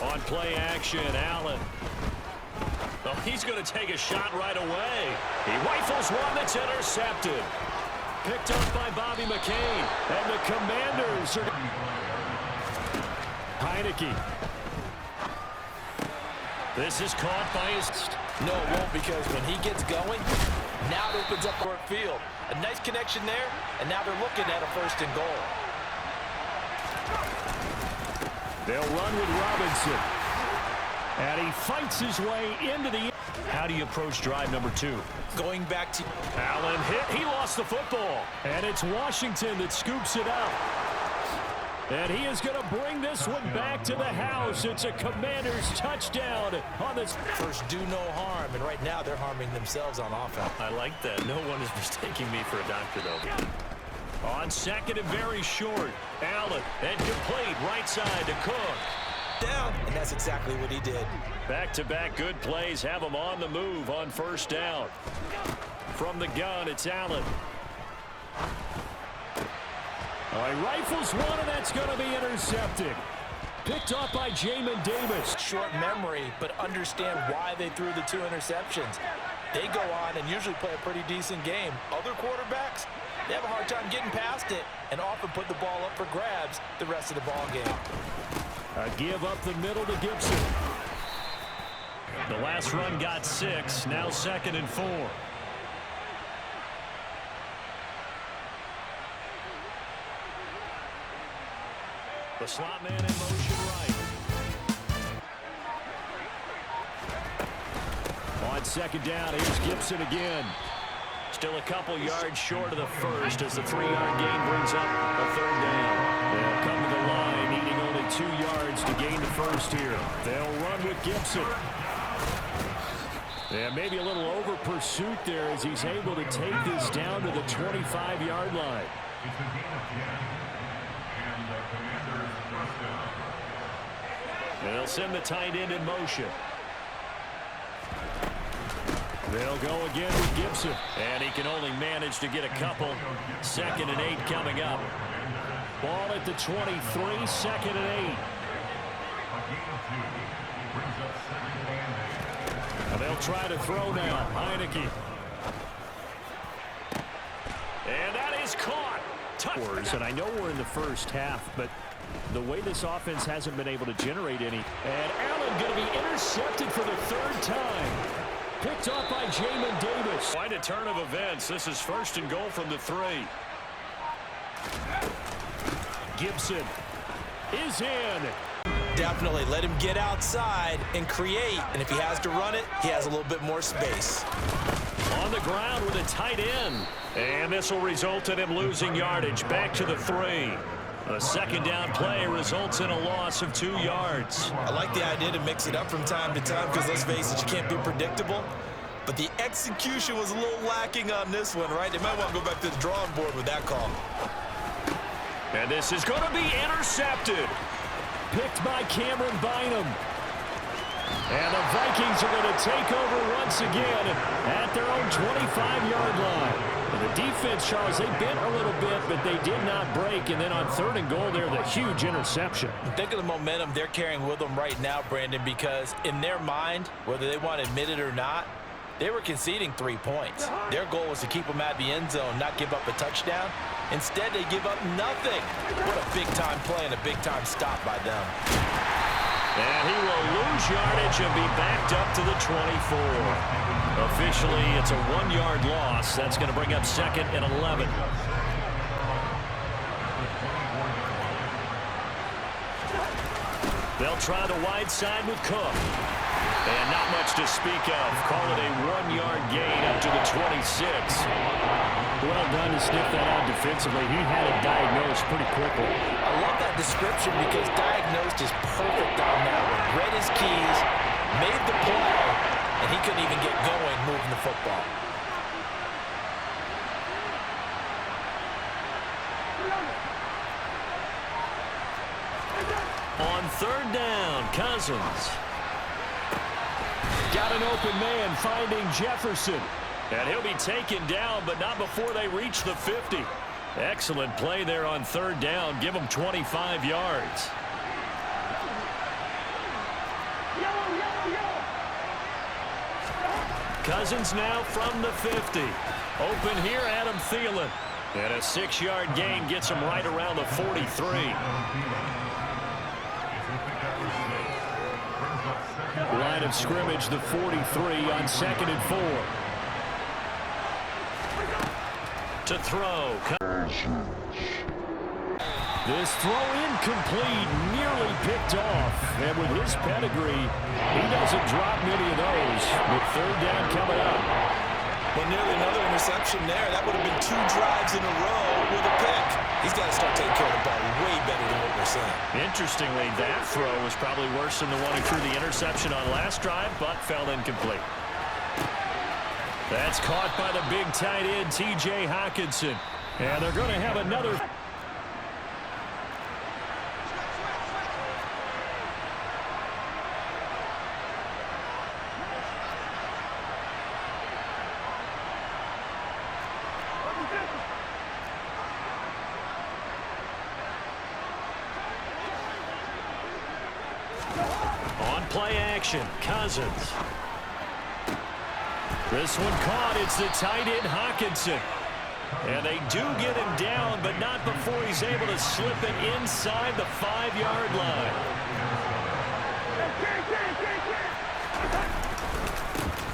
On play action, Allen. Oh, he's going to take a shot right away. He rifles one that's intercepted. Picked up by Bobby McCain. And the Commanders are... Heineke. This is caught by his... No, it won't, because when he gets going, now it opens up court field. A nice connection there, and now they're looking at a 1st and goal. They'll run with Robinson. And he fights his way into the... How do you approach drive number 2? Going back to... Allen hit. He lost the football. And it's Washington that scoops it up. And he is going to bring this one back to the house. It's a Commanders touchdown on this. First, do no harm. And right now, they're harming themselves on offense. I like that. No one is mistaking me for a doctor, though. On 2nd and very short. Allen, and complete right side to Cook. Down, and that's exactly what he did. Back-to-back good plays have him on the move on 1st down. From the gun, it's Allen. He rifles one, and that's going to be intercepted. Picked off by Jamin Davis. Short memory, but understand why they threw the 2 interceptions. They go on and usually play a pretty decent game. Other quarterbacks, they have a hard time getting past it and often put the ball up for grabs the rest of the ball game. A give up the middle to Gibson. The last run got 6, now 2nd and 4. The slot man in motion right. On 2nd down, here's Gibson again. Still a couple yards short of the 1st as the 3-yard gain brings up a 3rd down. They'll come to the line, needing only 2 yards to gain the 1st here. They'll run with Gibson. Yeah, maybe a little over pursuit there as he's able to take this down to the 25-yard line. They'll send the tight end in motion. They'll go again with Gibson. And he can only manage to get a couple. 2nd and 8 coming up. Ball at the 23, 2nd and 8. And they'll try to throw now. Heineke. And that is caught. And I know we're in the 1st half, but the way this offense hasn't been able to generate any. And Allen going to be intercepted for the 3rd time. Picked off by Jamin Davis. Quite a turn of events. This is 1st and goal from the 3. Gibson is in. Definitely let him get outside and create. And if he has to run it, he has a little bit more space. On the ground with a tight end. And this will result in him losing yardage. Back to the 3. A 2nd down play results in a loss of 2 yards. I like the idea to mix it up from time to time because, let's face it, you can't be predictable. But the execution was a little lacking on this one, right? They might want to go back to the drawing board with that call. And this is going to be intercepted. Picked by Cameron Bynum. And the Vikings are going to take over once again at their own 25-yard line. And the defense, Charles, they bent a little bit, but they did not break. And then on 3rd and goal, they're the huge interception. Think of the momentum they're carrying with them right now, Brandon, because in their mind, whether they want to admit it or not, they were conceding 3 points. Their goal was to keep them at the end zone, not give up a touchdown. Instead, they give up nothing. What a big-time play and a big-time stop by them. And he will lose yardage and be backed up to the 24. Officially, it's a 1-yard loss. That's going to bring up 2nd and 11. They'll try the wide side with Cook. And not much to speak of. Call it a 1-yard gain up to the 26. Well done to sniff that out defensively. He had it diagnosed pretty quickly. I love that description because diagnosed is perfect on that one. Read his keys, made the play, and he couldn't even get going moving the football. On 3rd down, Cousins. Got an open man finding Jefferson. And he'll be taken down, but not before they reach the 50. Excellent play there on 3rd down. Give him 25 yards. Cousins now from the 50. Open here, Adam Thielen. And a 6-yard gain gets him right around the 43. Line of scrimmage, the 43 on 2nd and 4. To throw. This throw incomplete, nearly picked off. And with his pedigree, he doesn't drop many of those. With 3rd down coming up. Well, nearly another interception there. That would have been 2 drives in a row with a pick. He's got to start taking care of the ball way better than what we're seeing. Interestingly, that throw was probably worse than the one he threw the interception on last drive, but fell incomplete. That's caught by the big tight end, T.J. Hockenson. And they're going to have another. Play action, Cousins. This one caught. It's the tight end, Hockenson. And they do get him down, but not before he's able to slip it inside the 5-yard line.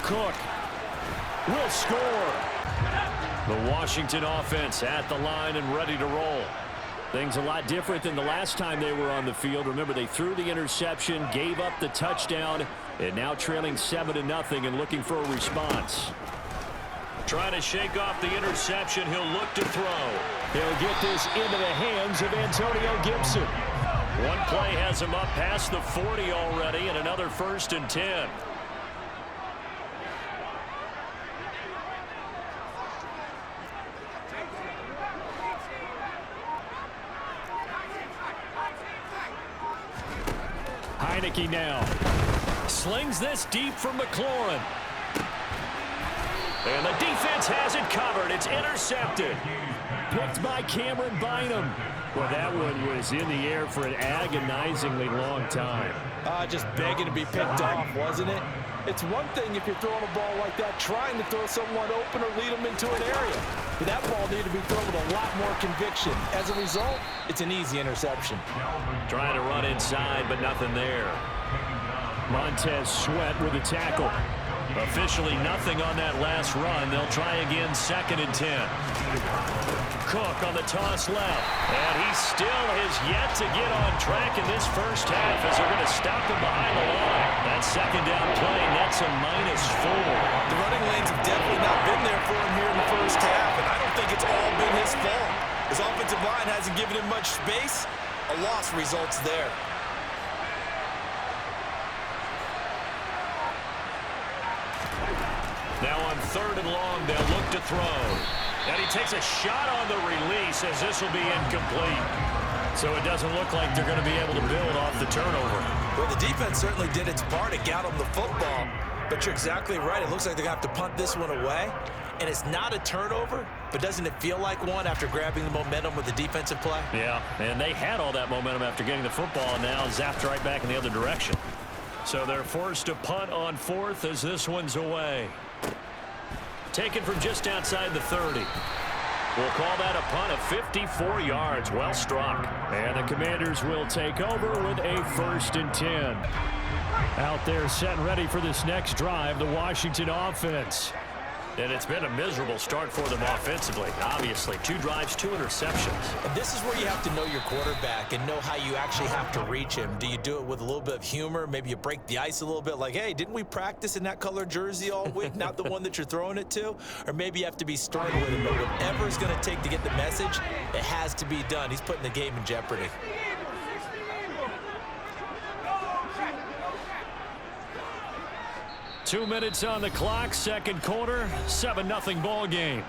Cook will score. The Washington offense at the line and ready to roll. Things a lot different than the last time they were on the field. Remember, they threw the interception, gave up the touchdown, and now trailing 7-0 and looking for a response. Trying to shake off the interception. He'll look to throw. He'll get this into the hands of Antonio Gibson. One play has him up past the 40 already, and another 1st and 10. Heineke now slings this deep from McLaurin. And the defense has it covered. It's intercepted. Picked by Cameron Bynum. Well, that one was in the air for an agonizingly long time. Just begging to be picked off, wasn't it? It's one thing if you're throwing a ball like that, trying to throw someone open or lead them into an area. But that ball needed to be thrown with a lot more conviction. As a result, it's an easy interception. Trying to run inside, but nothing there. Montez Sweat with a tackle. Officially nothing on that last run. They'll try again, 2nd and 10. Cook on the toss left. And he still has yet to get on track in this first half as they're going to stop him behind the line. That 2nd down play, that's a -4. The running lanes have definitely not been there for him here in the first half, and I don't think it's all been his fault. His offensive line hasn't given him much space. A loss results there. Now on 3rd and long, they'll look to throw. And he takes a shot on the release as this will be incomplete. So it doesn't look like they're going to be able to build off the turnover. Well, the defense certainly did its part. It got him the football. But you're exactly right. It looks like they're going to have to punt this one away. And it's not a turnover, but doesn't it feel like one after grabbing the momentum with the defensive play? Yeah, and they had all that momentum after getting the football, and now zapped right back in the other direction. So they're forced to punt on 4th as this one's away. Taken from just outside the 30. We'll call that a punt of 54 yards. Well struck. And the Commanders will take over with a 1st and 10. Out there set and ready for this next drive, the Washington offense. And it's been a miserable start for them offensively. Obviously, 2 drives, 2 interceptions. And this is where you have to know your quarterback and know how you actually have to reach him. Do you do it with a little bit of humor? Maybe you break the ice a little bit like, hey, didn't we practice in that color jersey all week? Not the one that you're throwing it to? Or maybe you have to be stern with him. But whatever it's going to take to get the message, it has to be done. He's putting the game in jeopardy. Two minutes on the clock, 2nd quarter, 7-0 ball game.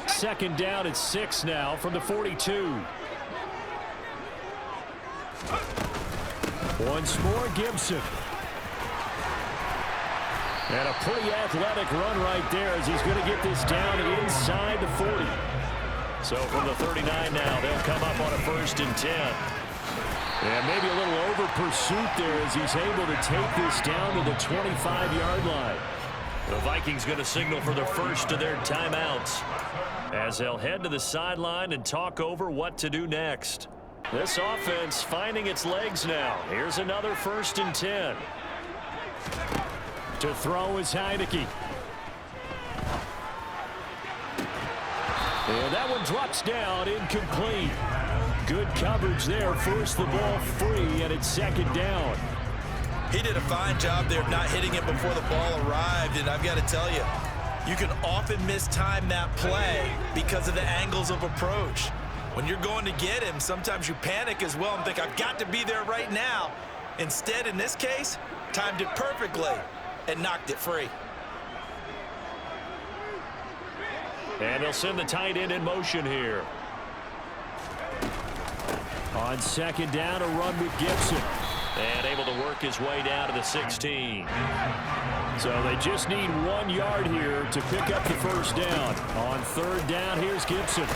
Second down at 6 now from the 42. Once more, Gibson. And a pretty athletic run right there as he's going to get this down inside the 40. So from the 39 now, they'll come up on a 1st and 10. And maybe a little over pursuit there as he's able to take this down to the 25-yard line. The Vikings going to signal for the first of their timeouts as they'll head to the sideline and talk over what to do next. This offense finding its legs now. Here's another 1st and 10. To throw is Heineke. And that one drops down, incomplete. Good coverage there, forced the ball free, and it's 2nd down. He did a fine job there of not hitting it before the ball arrived, and I've got to tell you, you can often mistime that play because of the angles of approach. When you're going to get him, sometimes you panic as well and think, I've got to be there right now. Instead, in this case, timed it perfectly and knocked it free. And they'll send the tight end in motion here. On 2nd down, a run with Gibson. And able to work his way down to the 16. So they just need 1 yard here to pick up the 1st down. On 3rd down, here's Gibson.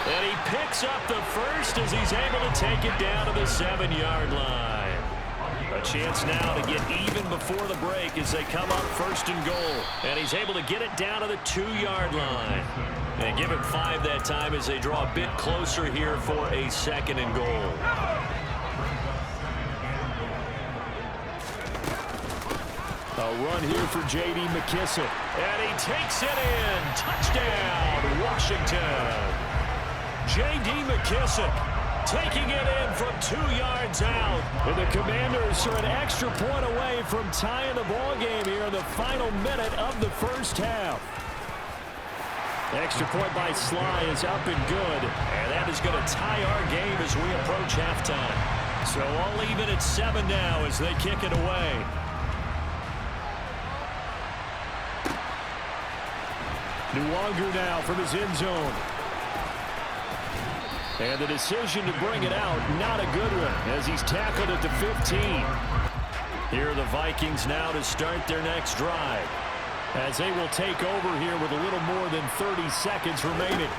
And he picks up the 1st as he's able to take it down to the 7-yard line. A chance now to get even before the break as they come up 1st and goal. And he's able to get it down to the 2-yard line. And give him 5 that time as they draw a bit closer here for a 2nd and goal. A run here for J.D. McKissick. And he takes it in. Touchdown, Washington. J.D. McKissick taking it in from 2 yards out. And the Commanders are an extra point away from tying the ball game here in the final minute of the 1st half. Extra point by Sly is up and good. And that is going to tie our game as we approach halftime. So all even at 7 now as they kick it away. Nwangu now from his end zone. And the decision to bring it out, not a good one, as he's tackled at the 15. Here are the Vikings now to start their next drive, as they will take over here with a little more than 30 seconds remaining.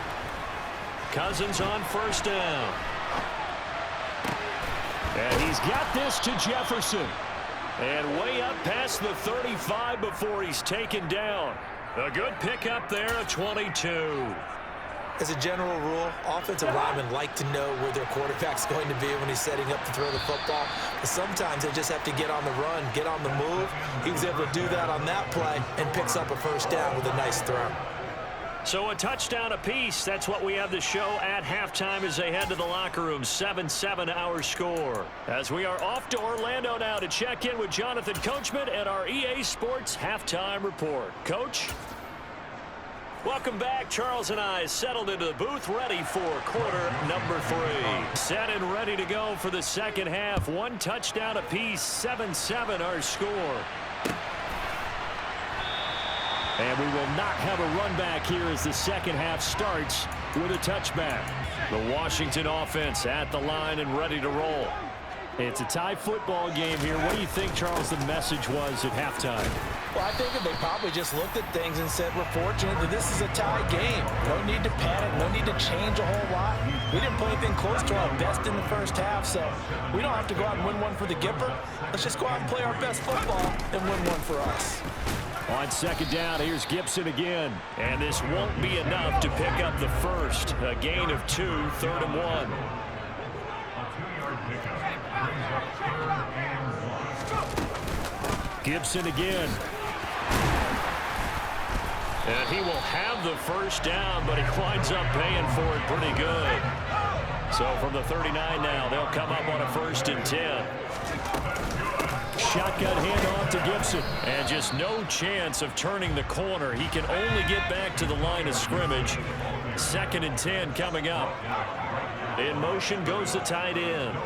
Cousins on 1st down. And he's got this to Jefferson. And way up past the 35 before he's taken down. A good pickup there at 22. As a general rule, offensive linemen like to know where their quarterback's going to be when he's setting up to throw the football. But sometimes they just have to get on the run, get on the move. He was able to do that on that play and picks up a 1st down with a nice throw. So a touchdown apiece. That's what we have to show at halftime as they head to the locker room. 7-7 our score. As we are off to Orlando now to check in with Jonathan Coachman at our EA Sports Halftime Report. Coach? Welcome back. Charles and I settled into the booth, ready for quarter number 3. Set and ready to go for the 2nd half. 1 touchdown apiece, 7-7 our score. And we will not have a run back here as the 2nd half starts with a touchback. The Washington offense at the line and ready to roll. It's a tie football game here. What do you think, Charles, the message was at halftime? Well, I think that they probably just looked at things and said, we're fortunate that this is a tie game. No need to panic, no need to change a whole lot. We didn't play anything close to our best in the 1st half, so we don't have to go out and win one for the Gipper. Let's just go out and play our best football and win one for us. On 2nd down, here's Gibson again. And this won't be enough to pick up the 1st. A gain of 2, 3rd and 1. Gibson again. And he will have the 1st down, but he winds up paying for it pretty good. So from the 39 now, they'll come up on a 1st and 10. Shotgun handoff to Gibson. And just no chance of turning the corner. He can only get back to the line of scrimmage. 2nd and 10 coming up. In motion goes the tight end.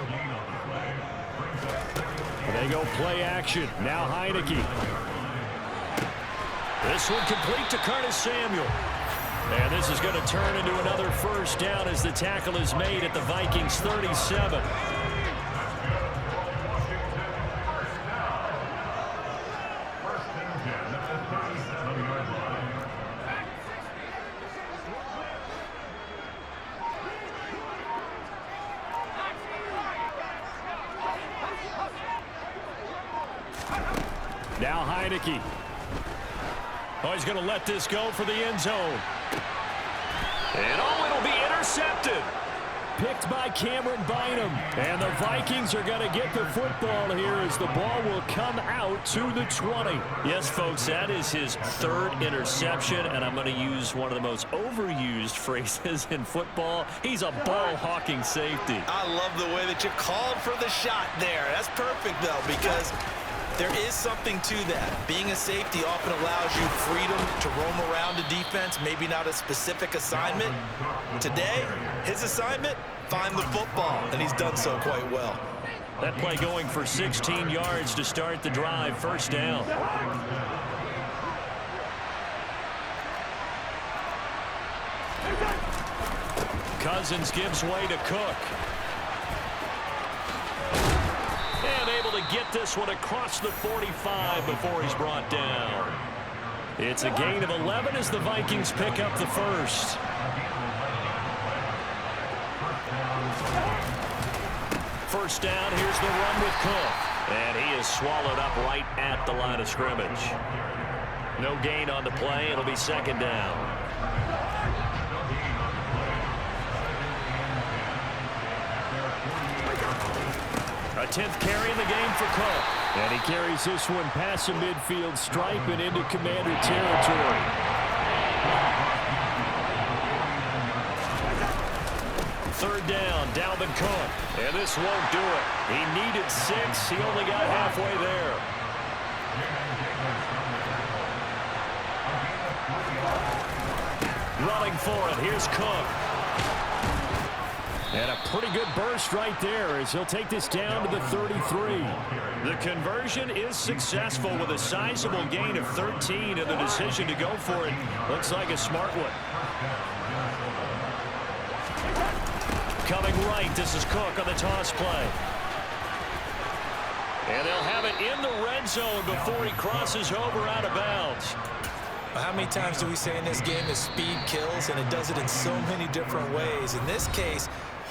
They go play action. Now Heineke. This one complete to Curtis Samuel. And this is going to turn into another 1st down as the tackle is made at the Vikings 37. Now Heineke. Oh, he's going to let this go for the end zone. And oh, it'll be intercepted. Picked by Cameron Bynum. And the Vikings are going to get the football here as the ball will come out to the 20. Yes, folks, that is his third interception, and I'm going to use one of the most overused phrases in football. He's a ball-hawking safety. I love the way that you called for the shot there. That's perfect, though, because there is something to that. Being a safety often allows you freedom to roam around the defense, maybe not a specific assignment. Today, his assignment, find the football, and he's done so quite well. That play going for 16 yards to start the drive, first down. Cousins gives way to Cook. And able to get this one across the 45 before he's brought down. It's a gain of 11 as the Vikings pick up the first. First down, here's the run with Cook. And he is swallowed up right at the line of scrimmage. No gain on the play. It'll be second down. A 10th carry in the game for Cook. And he carries this one past the midfield stripe and into Commander territory. Third down, Dalvin Cook. And this won't do it. He needed 6. He only got halfway there. Running for it. Here's Cook. And a pretty good burst right there as he'll take this down to the 33. The conversion is successful with a sizable gain of 13, and the decision to go for it looks like a smart one. Coming right, this is Cook on the toss play. And they'll have it in the red zone before he crosses over out of bounds. How many times do we say in this game that speed kills, and it does it in so many different ways? In this case,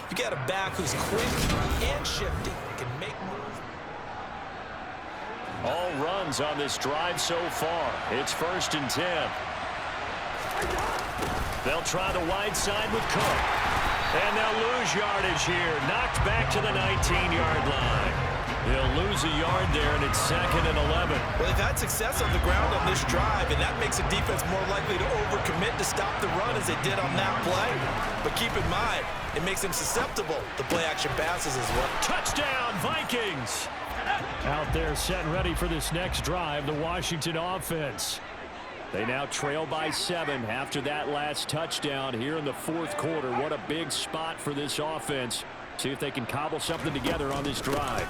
you got a back who's quick and shifty, can make moves. All runs on this drive so far. It's 1st and 10. They'll try the wide side with Cook. And they'll lose yardage here. Knocked back to the 19-yard line. They'll lose a yard there, and it's 2nd and 11. Well, they've had success on the ground on this drive, and that makes a defense more likely to overcommit to stop the run as they did on that play. But keep in mind, it makes them susceptible to play-action passes as well. Touchdown, Vikings! Out there set and ready for this next drive, the Washington offense. They now trail by 7 after that last touchdown here in the 4th quarter. What a big spot for this offense. See if they can cobble something together on this drive.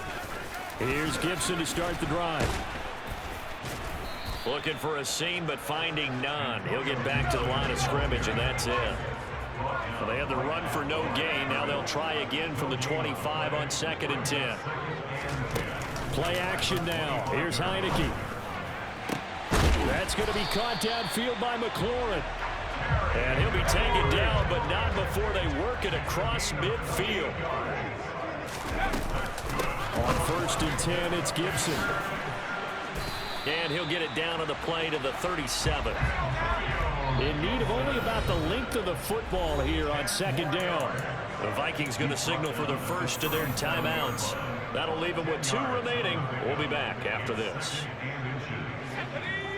Here's Gibson to start the drive. Looking for a seam, but finding none. He'll get back to the line of scrimmage, and that's it. Well, they had the run for no gain. Now they'll try again from the 25 on 2nd and 10. Play action now. Here's Heineke. That's going to be caught downfield by McLaurin. And he'll be taken down, but not before they work it across midfield. On 1st and 10, it's Gibson. And he'll get it down on the play to the 37. In need of only about the length of the football here on 2nd down. The Vikings going to signal for the first of their timeouts. That'll leave them with 2 remaining. We'll be back after this.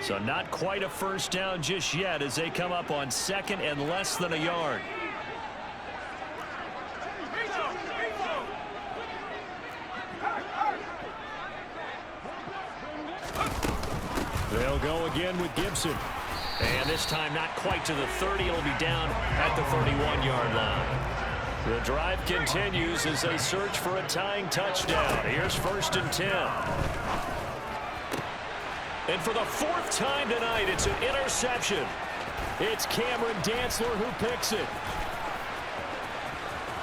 So not quite a first down just yet as they come up on 2nd and less than a yard. They'll go again with Gibson. And this time not quite to the 30. It'll be down at the 31-yard line. The drive continues as they search for a tying touchdown. Here's 1st and 10. And for the 4th time tonight, it's an interception. It's Cameron Dantzler who picks it.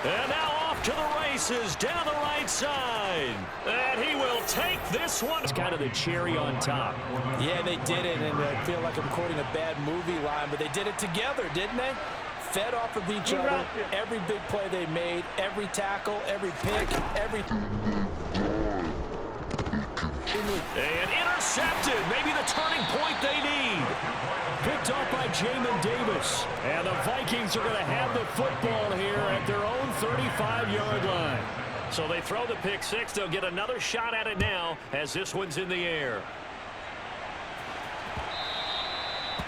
And now off to the races down the right side. And he will take this one. It's kind of the cherry on top. Yeah, they did it, and I feel like I'm quoting a bad movie line, but they did it together, didn't they? Fed off of each other. Every big play they made, every tackle, every pick, every... And intercepted. Maybe the turning point they need. Picked off by Jamin Davis. And the Vikings are going to have the football here at their own 35-yard line. So they throw the pick six. They'll get another shot at it now as this one's in the air.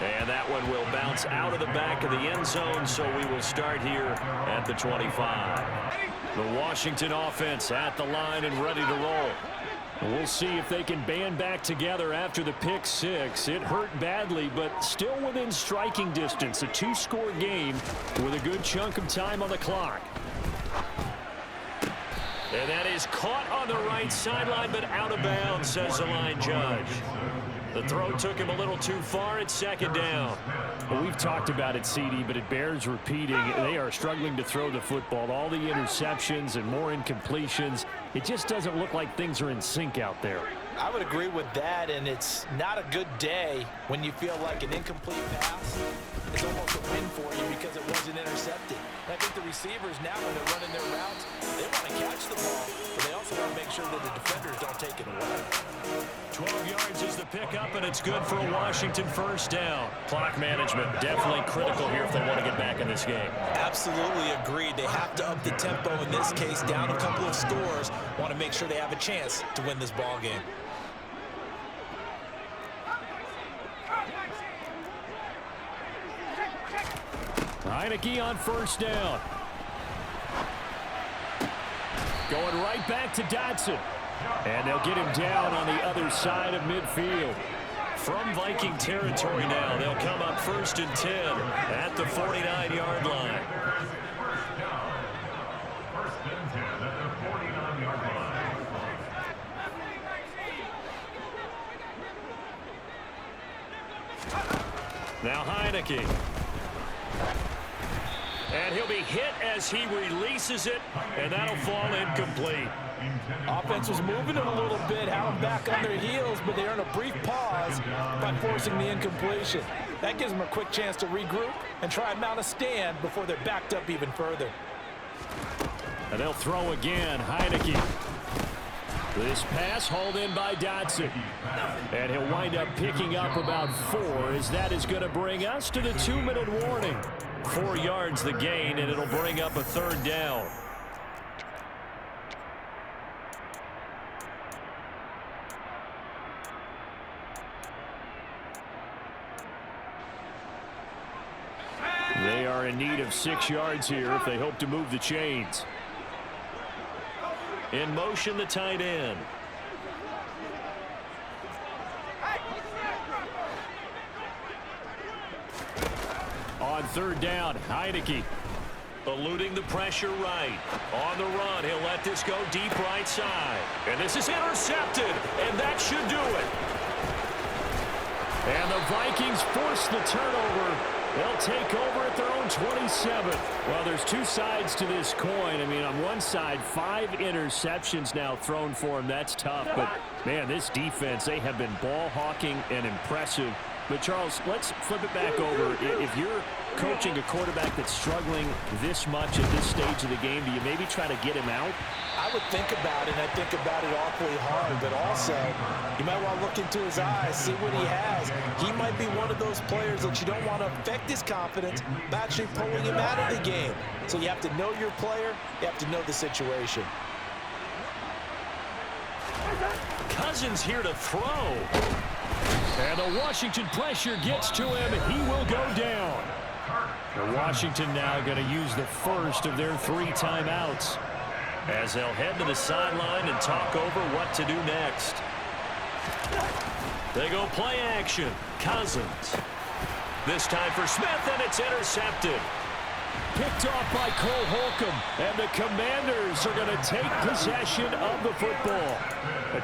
And that one will bounce out of the back of the end zone, so we will start here at the 25. The Washington offense at the line and ready to roll. We'll see if they can band back together after the pick six. It hurt badly, but still within striking distance. A two-score game with a good chunk of time on the clock. And that is caught on the right sideline, but out of bounds, says the line judge. The throw took him a little too far at second down. Well, we've talked about it, CD, but it bears repeating. They are struggling to throw the football. All the interceptions and more incompletions. It just doesn't look like things are in sync out there. I would agree with that, and it's not a good day when you feel like an incomplete pass is almost a win for you because it wasn't intercepted. And I think the receivers now, when they're running their routes, they want to catch the ball, but they also want to make sure that the defenders don't take it away. 12 yards is the pickup, and it's good for a Washington first down. Clock management definitely critical here if they want to get back in this game. Absolutely agreed. They have to up the tempo in this case, down a couple of scores. Want to make sure they have a chance to win this ball game. Heineke on first down. Going right back to Dotson. And they'll get him down on the other side of midfield. From Viking territory now, they'll come up 1st and 10 at the 49-yard line. Now Heineke. And he'll be hit as he releases it, and that'll fall incomplete. Offense was moving it a little bit, had them back on their heels, but they earn a brief pause by forcing the incompletion. That gives them a quick chance to regroup and try and mount a stand before they're backed up even further. And they'll throw again. Heineke. This pass hauled in by Dotson. And he'll wind up picking up about 4, as that is going to bring us to the 2-minute warning. 4 yards the gain, and it'll bring up a 3rd down. They are in need of 6 yards here if they hope to move the chains. In motion, the tight end. On 3rd down, Heineke. Eluding the pressure right. On the run, he'll let this go deep right side. And this is intercepted, and that should do it. And the Vikings force the turnover. They'll take over at their own 27. Well, there's two sides to this coin. I mean, on one side, 5 interceptions now thrown for them. That's tough. But, man, this defense, they have been ball hawking and impressive. But, Charles, let's flip it back over. If you're coaching a quarterback that's struggling this much at this stage of the game, do you maybe try to get him out? I would think about it, and I think about it awfully hard, but also you might want to look into his eyes, see what he has. He might be one of those players that you don't want to affect his confidence by actually pulling him out of the game. So you have to know your player, you have to know the situation. Cousins here to throw. And the Washington pressure gets to him. He will go down. The Washington now going to use the first of their 3 timeouts, as they'll head to the sideline and talk over what to do next. They go play action. Cousins. This time for Smith, and it's intercepted. Picked off by Cole Holcomb, and the Commanders are going to take possession of the football.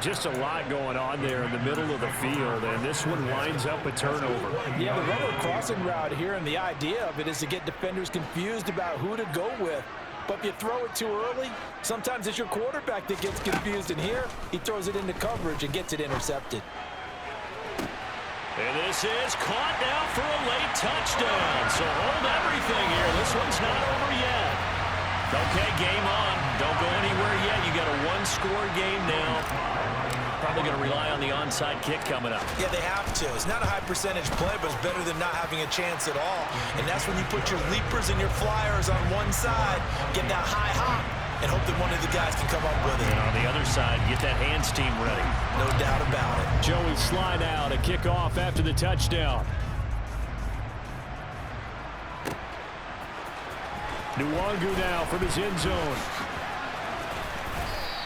Just a lot going on there in the middle of the field, and this one winds up a turnover. Yeah, the rubber crossing route here, and the idea of it is to get defenders confused about who to go with. But if you throw it too early, sometimes it's your quarterback that gets confused, and here he throws it into coverage and gets it intercepted. And this is caught now for a late touchdown. So hold everything here. This one's not over yet. Okay, game on. Don't go anywhere yet. You got a 1-score game now. Probably going to rely on the onside kick coming up. Yeah, they have to. It's not a high percentage play, but it's better than not having a chance at all. And that's when you put your leapers and your flyers on one side, get that high hop, and hope that one of the guys can come up with it. And on the other side, get that hands team ready. No doubt about it. Joey slide out, a kickoff after the touchdown. Nwangu now from his end zone.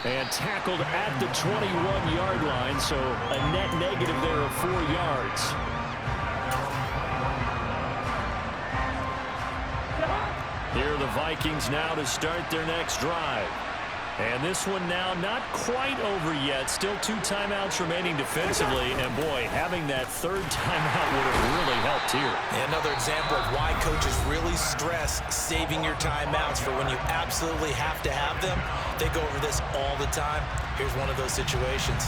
And tackled at the 21-yard line, so a net negative there of 4 yards. Here are the Vikings now to start their next drive. And this one now not quite over yet. Still 2 timeouts remaining defensively. And, boy, having that third timeout would have really helped here. And another example of why coaches really stress saving your timeouts for when you absolutely have to have them. They go over this all the time. Here's one of those situations.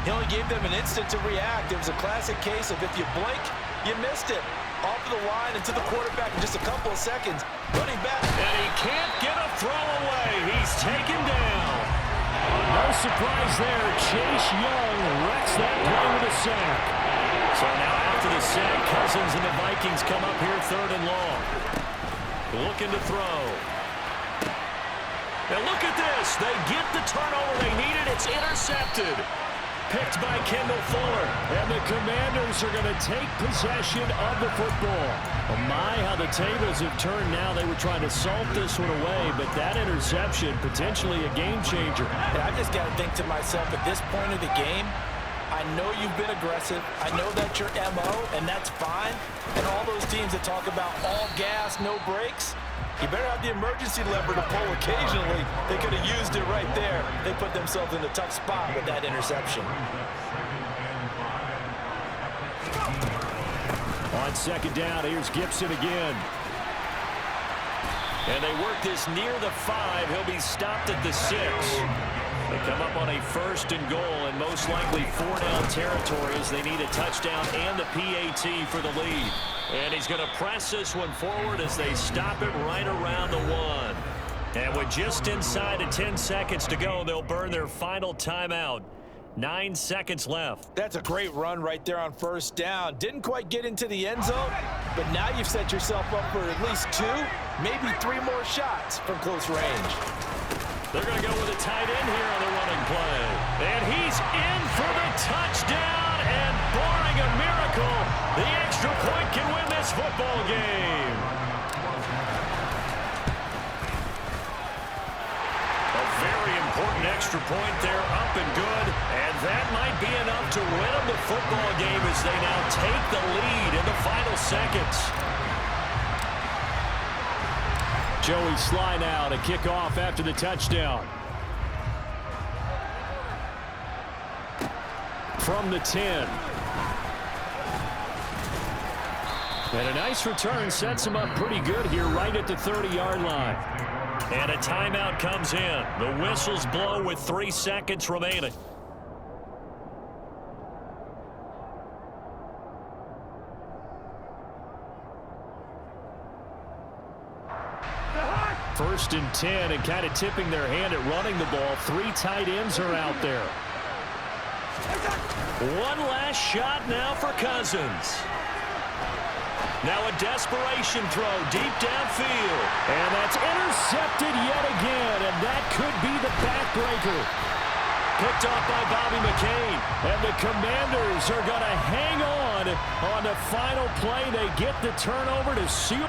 He only gave them an instant to react. It was a classic case of if you blink, you missed it. Off of the line and to the quarterback in just a couple of seconds. Running back. And he can't get a throw away. He's taken down. No surprise there. Chase Young wrecks that play with a sack. So now after the sack, Cousins and the Vikings come up here 3rd and long. Looking to throw. Now look at this. They get the turnover they needed. It's intercepted. Picked by Kendall Fuller. And the Commanders are going to take possession of the football. Oh my, how the tables have turned now. They were trying to salt this one away, but that interception, potentially a game changer. And I just got to think to myself, at this point of the game, I know you've been aggressive. I know that's your MO, and that's fine. And all those teams that talk about all gas, no brakes, you better have the emergency lever to pull occasionally. They could have used it right there. They put themselves in a tough spot with that interception. On 2nd down, here's Gibson again. And they work this near the 5. He'll be stopped at the 6. They come up on a 1st and goal, and most likely 4-down territory as they need a touchdown and the PAT for the lead. And he's going to press this one forward as they stop it right around the 1. And with just inside of 10 seconds to go, they'll burn their final timeout. 9 seconds left. That's a great run right there on 1st down. Didn't quite get into the end zone, but now you've set yourself up for at least 2, maybe 3 more shots from close range. They're going to go with a tight end here on the running play. And he's in for the touchdown. And barring a miracle, the extra point can win this football game. A very important extra point there, up and good. And that might be enough to win them the football game as they now take the lead in the final seconds. Joey slide out, a kickoff after the touchdown. From the 10. And a nice return sets him up pretty good here right at the 30-yard line. And a timeout comes in. The whistles blow with 3 seconds remaining. First and 10, and kind of tipping their hand at running the ball. 3 tight ends are out there. One last shot now for Cousins. Now a desperation throw deep downfield. And that's intercepted yet again, and that could be the backbreaker. Picked off by Bobby McCain. And the Commanders are going to hang on the final play. They get the turnover to seal.